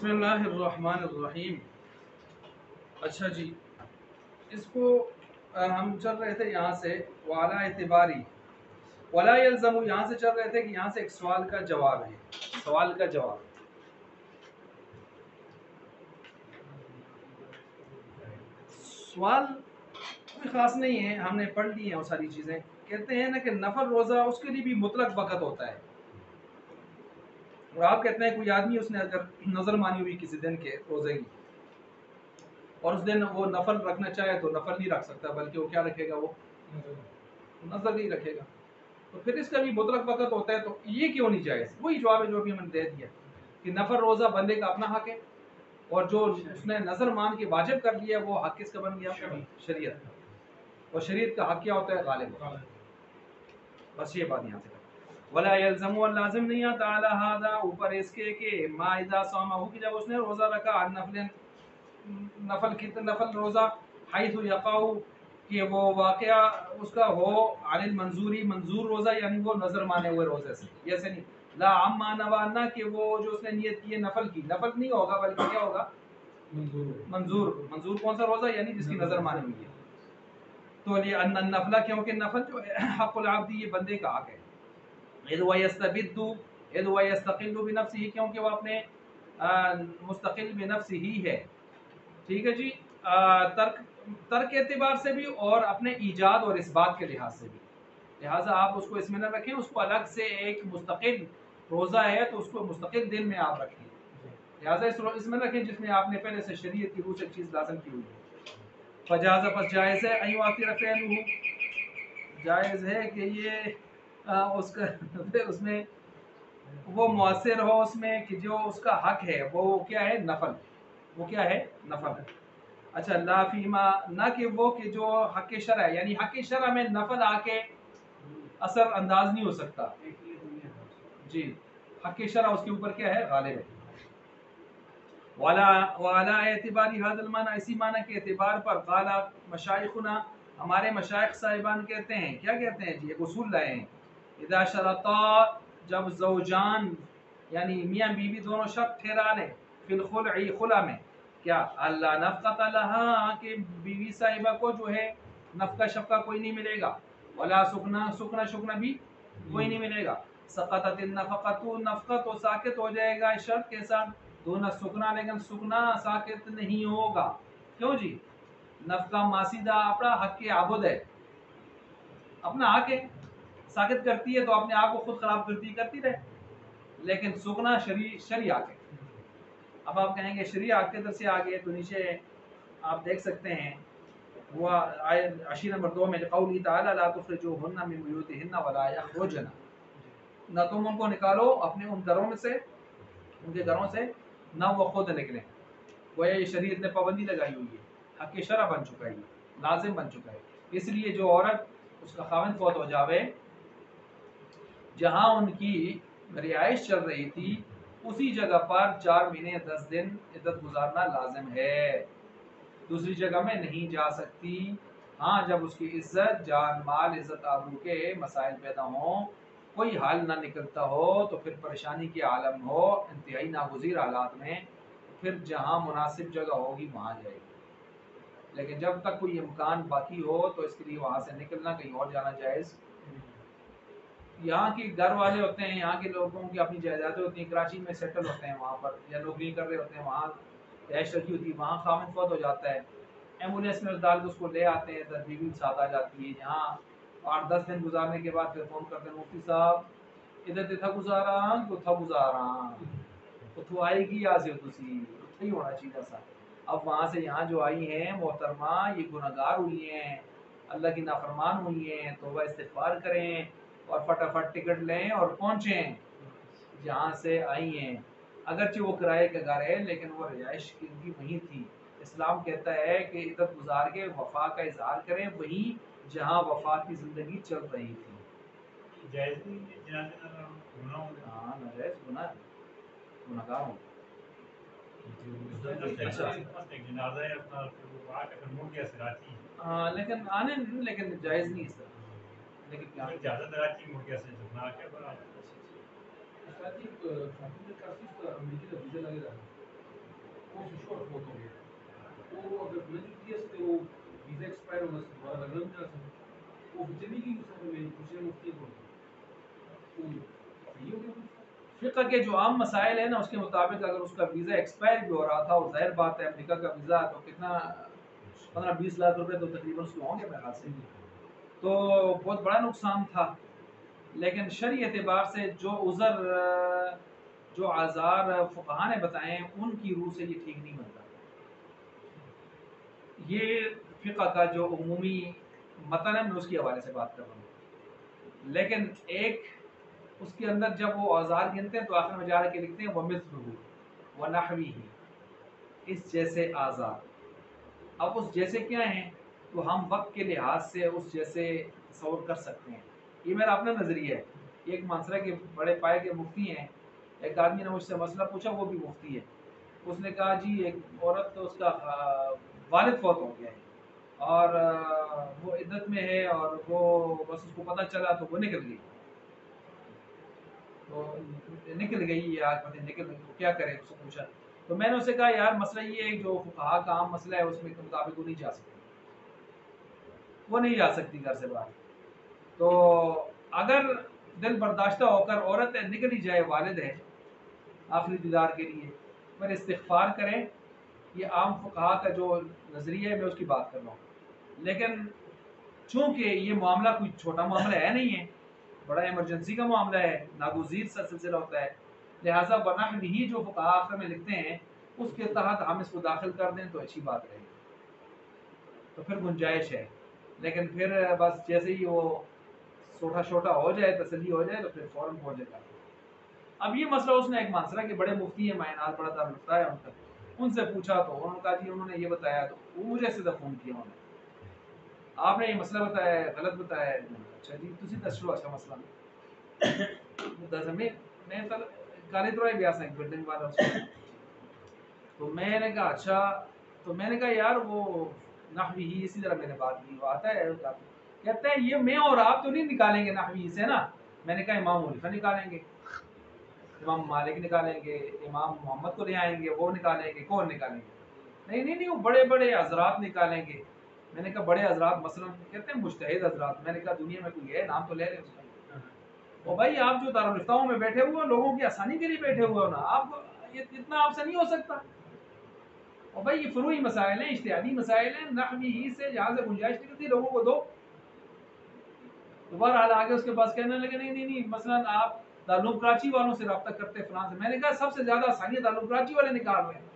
بسم اللہ الرحمن الرحیم. اچھا جی، اس کو ہم چل رہے تھے یہاں سے وعلیٰ اعتباری ولا یلزم، یہاں سے چل رہے تھے کہ یہاں سے ایک سوال کا جواب ہے. سوال کا جواب سوال کوئی خاص نہیں ہے، ہم نے پڑھ لی ہیں وہ ساری چیزیں. کہتے ہیں نا کہ نفل روزہ اس کے لیے بھی مطلق وقت ہوتا ہے. اور آپ کہتے ہیں کوئی آدمی اس نے اگر نظر مانی ہوئی کسی دن کے روزے کی اور اس دن وہ نفل رکھنا چاہے تو نفل نہیں رکھ سکتا، بلکہ وہ کیا رکھے گا؟ وہ نظر نہیں رکھے گا. تو پھر اس کا بھی مطلق وقت ہوتا ہے، تو یہ کیوں نہیں جائز؟ وہی جواب ہے جو ابھی ہم نے دے دیا کہ نفل روزہ بندے کا اپنا حق ہے، اور جو اس نے نظر مان کے واجب کر لیا وہ حق کس کا بن گیا؟ شریعت کا. اور شریعت کا حق کیا ہوتا ہے؟ غالب ہوتا ہے. بس یہ بات یہاں سے ولا یلزم، لازم نہیں آتا علی ھذا، اوپر اس کے کہ ما اذا صامہ، کہ جب اس نے روزہ رکھا عن نفل روزہ حیث یقع، کہ وہ واقعہ اس کا ہو عن المنظوری، منظور روزہ یعنی وہ نظر مانے ہوئے روزے سے. جیسے نہیں لا عما نوا، نہ کہ وہ جو اس نے نیت کی ہے نفل کی، نفل نہیں ہوگا بلکہ کیا ہوگا؟ منظور. منظور کون سا روزہ؟ یعنی جس کی نظر مانی ہوئی ہے. تو یہ ان النفل، کیونکہ نفل جو ہے حق العبد، یہ بندے کا حق ہے. اذ ويستبد، اذ ويستقل بنفسه، کیونکہ وہ اپنے مستقل بنفسه ہی ہے. ٹھیک ہے جی. ترک اعتبار سے بھی اور اپنے ایجاد اور اثبات کے لحاظ سے بھی. لہٰذا آپ اس کو اس میں نہ رکھیں، اس کو الگ سے ایک مستقل روزہ ہے تو اس کو مستقل دن میں آپ رکھیں. لہٰذا اس میں رکھیں جس میں آپ نے پہلے سے شریعت کی روح سے چیز لازم کی ہوئی ہے. فجاز، پس جائز ہے، ایواتی رفعہ، جائز ہے کہ یہ اس کا اس میں وہ مؤثر ہو اس میں کہ جو اس کا حق ہے وہ کیا ہے؟ نفل. وہ کیا ہے؟ نفل ہے. اچھا، لا فیما، نہ کہ وہ کہ جو حق شرع ہے، یعنی حق شرع میں نفل آ کے اثر انداز نہیں ہو سکتا. جی، حق شرع اس کے اوپر کیا ہے؟ غالب ہے. وعلى اعتبار هذا المعنى، اسی معنی کے اعتبار پر قال مشایخنا، ہمارے مشائخ صاحبان کہتے ہیں، کیا کہتے ہیں جی؟ ایک اصول لائے ہیں. اذا شرطا، جب زوجان یعنی میاں بیوی دونوں شرط ٹھہرا لیں، فی الخلع، خلع میں، کیا اللہ نفقۃ لها، کہ بیوی صاحبہ کو جو ہے نفقہ شفقہ کوئی نہیں ملے گا، ولا سکنا، سکنا شکنا بھی کوئی نہیں ملے گا. سقطت النفقۃ، نفقہ تو ساقط ہو جائے گا اس شرط کے ساتھ. دون سکنا، لیکن سکنا ساقط نہیں ہوگا. کیوں جی؟ نفقہ ماسیدہ اپنا حق کے عبد ہے، اپنا حق ہے، ساقط کرتی ہے تو اپنے آپ کو خود خراب کرتی رہے. لیکن سکنا شرعی حق ہے. اب آپ کہیں گے شرعی حق کے در سے آگے تو نیچے آپ دیکھ سکتے ہیں وہ آیت 80 نمبر 2 میں قولی تعالی لا تخرجوهن من بیوتهن ولا یخرجن، نہ تم ان کو نکالو اپنے ان گھروں میں سے، ان کے گھروں سے، نہ وہ خود نکلیں. وہ یہ شریعت نے پابندی لگائی ہوئی ہے، حق شرع بن چکا ہے، لازم بن چکا ہے. اس لیے جو عورت اس کا خاوند فوت ہو جاوے، جہاں ان کی رہائش چل رہی تھی اسی جگہ پر 4 مہینے 10 دن عدت گزارنا لازم ہے، دوسری جگہ میں نہیں جا سکتی. ہاں جب اس کی عزت، جان مال، عزت آبرو کے مسائل پیدا ہوں، کوئی حل نہ نکلتا ہو، تو پھر پریشانی کے عالم ہو، انتہائی ناگزیر حالات میں، پھر جہاں مناسب جگہ ہوگی وہاں جائے گی. لیکن جب تک کوئی امکان باقی ہو تو اس کے لیے وہاں سے نکلنا، کہیں اور جانا جائز. یہاں کے گھر والے ہوتے ہیں، یہاں کے لوگوں کی اپنی جائیدادیں ہوتی ہیں، کراچی میں سیٹل ہوتے ہیں وہاں پر، یا نوکری کر رہے ہوتے ہیں، وہاں رہائش رکھی ہوتی ہے، وہاں خاوند فوت ہو جاتا ہے، ایمبولینس میں ڈال کے اس کو لے آتے ہیں، بیوی ساتھ آ جاتی ہے. یہاں 8-10 دن گزارنے کے بعد پھر فون کرتے ہیں مفتی صاحب ادھر تھا گزارا تو تھا گزارا تو آئے گی یا سے تسی ہی ہونا چاہیے سا. اب وہاں سے یہاں جو آئی ہیں محترمہ، یہ گناہگار ہوئی ہیں، اللہ کی نافرمان ہوئی ہیں، توبہ استغفار کریں اور فٹافٹ ٹکٹ لیں اور پہنچیں جہاں سے آئی ہیں. اگرچہ وہ کرائے کا گھر ہے لیکن وہ رہائش کی وہیں تھی. اسلام کہتا ہے کہ عدت گزار کے وفا کا اظہار کریں وہیں جہاں وفا کی زندگی چل رہی تھی. جائز نہیں ہے جنازے نہ گناہ ہو گیا. ہاں ناجائز گناہ، گناہگار ہوں. جنازہ ہے اپنا وہ آ کے پھر مڑ گیا سراتی. ہاں لیکن آنے لیکن جائز نہیں اس طرح. لیکن کیا زیادہ تراتی مڑ گیا سے جتنا کے بڑا کافی امریکی کا ویزا لگے رہا وہ شوہر فوت ہو گیا، وہ اگر بلجی سے وہ ویزا ایکسپائر ہونا سے دوبارہ لگنا بھی جا سکتا، وہ چلی گئی اس سفر میں دوسرے مفتی کو وہ صحیح ہو گیا۔ فقہ کے جو عام مسائل ہیں نا اس کے مطابق اگر اس کا ویزا ایکسپائر بھی ہو رہا تھا اور ظاہر بات ہے امریکہ کا ویزا تو کتنا 15-20 لاکھ روپے تو تقریباً اس کے ہوں گے میرے خیال سے، تو بہت بڑا نقصان تھا۔ لیکن شرعی اعتبار سے جو عذر جو آزار فقہا نے بتائے ہیں ان کی روح سے یہ ٹھیک نہیں بنتا۔ یہ فقہ کا جو عمومی متن ہے میں اس کے حوالے سے بات کر رہا ہوں، لیکن ایک اس کے اندر جب وہ اوزار گنتے ہیں تو آخر میں جا کے لکھتے ہیں وَمِثْلُهُ وَنَحْوِهِ، اس جیسے آزار۔ اب اس جیسے کیا ہیں تو ہم وقت کے لحاظ سے اس جیسے تصور کر سکتے ہیں، یہ میرا اپنا نظریہ ہے۔ ایک مانسرا کے بڑے پائے کے مفتی ہیں، ایک آدمی نے مجھ سے مسئلہ پوچھا، وہ بھی مفتی ہے، اس نے کہا جی ایک عورت تو اس کا والد فوت ہو گیا ہے اور وہ عدت میں ہے اور وہ بس اس کو پتہ چلا تو وہ نکل گئی، تو نکل گئی یا پتہ نہیں نکل گئی تو کیا کرے، اس سے پوچھا تو میں نے اسے کہا یار مسئلہ یہ ہے جو فقہا کا عام مسئلہ ہے اس میں کے مطابق وہ نہیں جا سکتی، وہ نہیں جا سکتی گھر سے باہر۔ تو اگر دل برداشتہ ہو کر عورت نکل ہی جائے، والد ہے آخری دیدار کے لیے، پر استغفار کریں، یہ عام فقہا کا جو نظریہ ہے میں اس کی بات کر رہا ہوں۔ لیکن چونکہ یہ معاملہ کوئی چھوٹا معاملہ ہے نہیں ہے، بڑا ایمرجنسی کا معاملہ ہے، ناگزیر سا سلسلہ ہوتا ہے، لہٰذا وَنَحْوِهِ جو فقہا آخر میں لکھتے ہیں اس کے تحت ہم اس کو داخل کر دیں تو اچھی بات رہے گی، تو پھر گنجائش ہے۔ لیکن پھر بس جیسے ہی وہ چھوٹا چھوٹا ہو جائے، تسلی ہو جائے تو پھر فوراً پہنچ جاتا ہے۔ اب یہ مسئلہ اس نے ایک مانسرا کے بڑے مفتی ہیں، معینات بڑا دارالفتہ ہے ان کا، ان سے پوچھا تو انہوں نے کہا جی انہوں نے یہ بتایا، تو وہ مجھے سیدھا فون کیا انہوں نے، آپ نے یہ مسئلہ بتایا ہے غلط بتایا ہے۔ اچھا جی تسی دسو اچھا مسئلہ دس میں گالی تو گیا سا ایک بلڈنگ والا اس کو، تو میں نے کہا اچھا، تو میں نے کہا یار وہ نحوی ہی اسی طرح میں نے بات کی، وہ آتا ہے کہتا ہے یہ میں اور آپ تو نہیں نکالیں گے نحوی سے نا، میں نے کہا امام حنیفہ نکالیں گے، امام مالک نکالیں گے، امام محمد کو لے آئیں گے، وہ نکالیں گے، کون نکالیں گے؟ نہیں وہ بڑے بڑے حضرات نکالیں گے۔ میں نے کہا بڑے حضرات مثلا کہتے ہیں مجتہد حضرات، میں نے کہا دنیا میں کوئی ہے نام تو لے لیں اس کا، اور بھائی آپ جو دارالفتاؤں میں بیٹھے ہوئے لوگوں کی آسانی کے لیے بیٹھے ہوئے ہو نا، آپ اتنا آپ سے نہیں ہو سکتا، اور بھائی یہ فروعی مسائل ہیں، اجتہادی مسائل ہیں، نحوی ہی سے جہاں سے گنجائش نکلتی لوگوں کو دو۔ دوبارہ حال آگے اس کے پاس کہنے لگے نہیں مثلا آپ دارالعلوم کراچی والوں سے رابطہ کرتے فلاں سے، میں نے کہا سب سے زیادہ آسانی ہے دارالعلوم کراچی والے نکال رہے ہیں،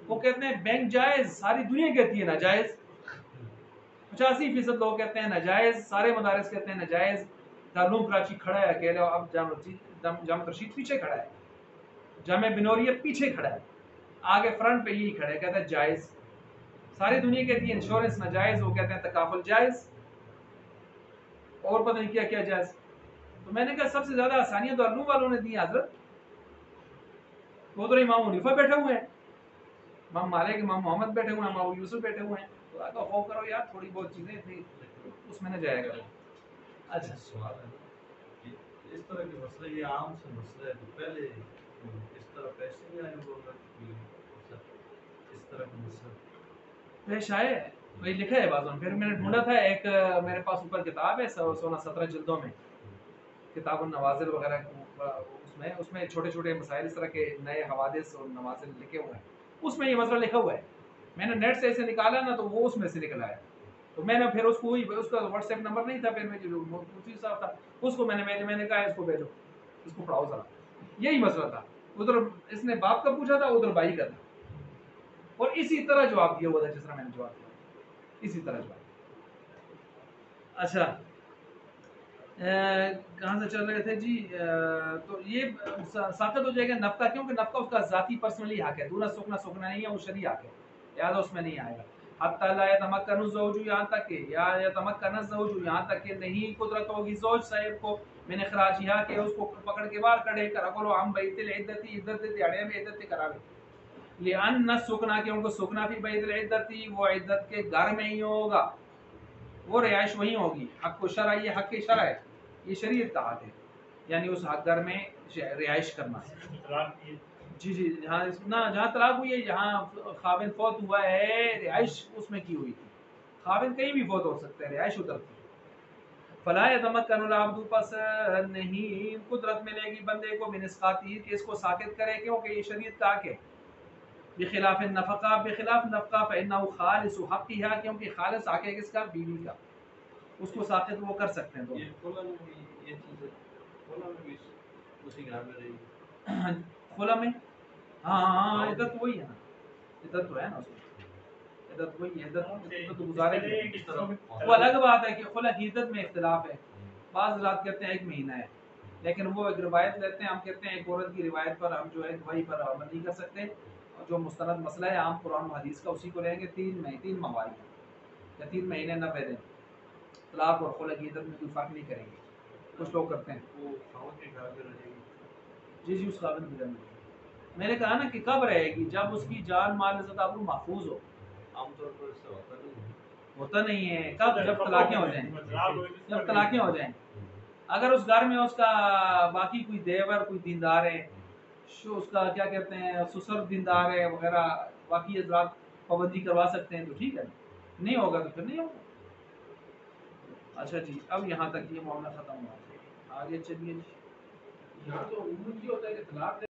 وہ کہتے ہیں بینک جائز، ساری دنیا کہتی ہے ناجائز، 85% لوگ کہتے ہیں ناجائز، سارے مدارس کہتے ہیں ناجائز، دارالعلوم کراچی کھڑا ہے اکیلا، اب جامع ترشید پیچھے کھڑا ہے، جامع بنوریہ پیچھے کھڑا ہے، آگے فرنٹ پہ یہی کھڑا ہے، کہتا ہے جائز، ساری دنیا کہتی ہے انشورنس ناجائز، وہ کہتے ہیں تکافل جائز، اور پتہ نہیں کیا کیا جائز۔ تو میں نے کہا سب سے زیادہ آسانیاں تو دارالعلوم والوں نے دی حضرت، وہ تو امام حنیفہ بیٹھے ہوئے ہیں، امام مالک امام محمد بیٹھے ہوئے ہیں، امام ابو یوسف بیٹھے ہوئے ہیں، تو آگا خوف کرو یار تھوڑی بہت چیزیں اتنی اس میں نہ جائے گا۔ اچھا سوال ہے کہ اس طرح کے مسئلے یہ عام سے مسئلہ ہے، تو پہلے اس طرح پیسے نہیں آئے ہوگا کہ اس طرح کا مسئلہ پیش آئے، وہی لکھا ہے بعضوں، پھر میں نے ڈھونڈا تھا ایک میرے پاس اوپر کتاب ہے 16-17 جلدوں میں، کتاب النوازل وغیرہ، اس میں چھوٹے چھوٹے مسائل اس طرح کے نئے حوادث اور نوازل لکھے ہوئے ہیں، اس میں یہ مسئلہ لکھا ہوا ہے، میں نے نیٹ سے اسے نکالا نا تو وہ اس میں سے نکل آیا، تو میں نے پھر اس کو اس کا واٹس ایپ نمبر نہیں تھا، پھر میں جو مفتی صاحب تھا اس کو میں نے کہا اس کو بھیجو، اس کو پڑھاؤ ذرا، یہی مسئلہ تھا، ادھر اس نے باپ کا پوچھا تھا ادھر بھائی کا تھا، اور اسی طرح جواب دیا ہوا تھا جس طرح میں نے جواب دیا، اسی طرح جواب۔ اچھا کہاں سے چل رہے تھے جی، تو یہ ساقط ہو جائے گا نفقہ، کیونکہ نفقہ اس کا ذاتی پرسنلی حق ہے، دونہ سکنا نہیں ہے، وہ شرعی حق ہے، لہٰذا اس میں نہیں آئے گا۔ حتی لا یتمکن الزوج، یہاں تک کہ یا یتمکن الزوج، یہاں تک کہ نہیں قدرت ہوگی زوج صاحب کو من اخراجہا کہ اس کو پکڑ کے باہر کڑے کر اگلو عام بیت العدتی عدت دیہڑے میں عدت کراوے، لأن السکنا کہ ان کو سکنا فی بیت العدتی وہ عدت کے گھر میں ہی ہوگا، وہ رہائش وہیں ہوگی، حق و شرع یہ حق شرع ہے، یہ شریعت کا حق ہے، یعنی اس حق گھر میں رہائش کرنا ہے۔ طلاق کی جی جی جہاں طلاق ہوئی ہے، جہاں خاوند فوت ہوا ہے، رہائش اس میں کی ہوئی تھی. خاوند کہیں بھی فوت ہو سکتا ہے، رہائش ادھر تھی. فلا یتمکن العبد، پس نہیں قدرت ملے گی بندے کو من اسقاطی کہ اس کو ساقط کرے، کیونکہ یہ شریعت کا حق ہے. بخلاف النفقہ، بخلاف نفقہ، فإنه خالص حقها، کیونکہ خالص حق ہے کس کا؟ بیوی کا. اس کو ساقط وہ کر سکتے ہیں. یہ خلا میں بھی یہ چیز ہے، خلا میں بھی اسی گھر میں رہے گی. خلا میں ہاں عدت وہی ہے نا، عدت تو ہے نا اس میں، عدت وہی ہے، عدت گزارے گی. وہ الگ بات ہے کہ خلا کی عدت میں اختلاف ہے. بعض حضرات کہتے ہیں 1 مہینہ ہے، لیکن وہ ایک روایت لیتے ہیں. ہم کہتے ہیں ایک عورت کی روایت پر ہم جو ہے گواہی پر عمل نہیں کر سکتے، اور جو مستند مسئلہ ہے عام قرآن و حدیث کا اسی کو لیں گے. 3 مواعید یا 3 مہینے 90 دن طلاق اور خلا کی عدت میں کوئی فرق نہیں کریں گے. کچھ لوگ کرتے ہیں. وہ خاوند کے گھر میں رہے گی. جی جی اس خاوند کی جنت. میں نے کہا نا کہ کب رہے گی؟ جب اس کی جان مال عزت آبرو محفوظ ہو. عام طور پر ایسا ہوتا نہیں ہے. کب؟ جب طلاقیں ہو جائیں. جب طلاقیں ہو جائیں. اگر اس گھر میں اس کا باقی کوئی دیور کوئی دیندار ہے، اس کا کیا کہتے ہیں سسر دیندار ہے وغیرہ، باقی حضرات پابندی کروا سکتے ہیں تو ٹھیک ہے. نہیں ہوگا تو پھر نہیں ہوگا. اچھا جی، اب یہاں تک یہ معاملہ ختم ہوا. آگے چلیے جی. یہاں تو عموماً یہ ہوتا ہے کہ طلاق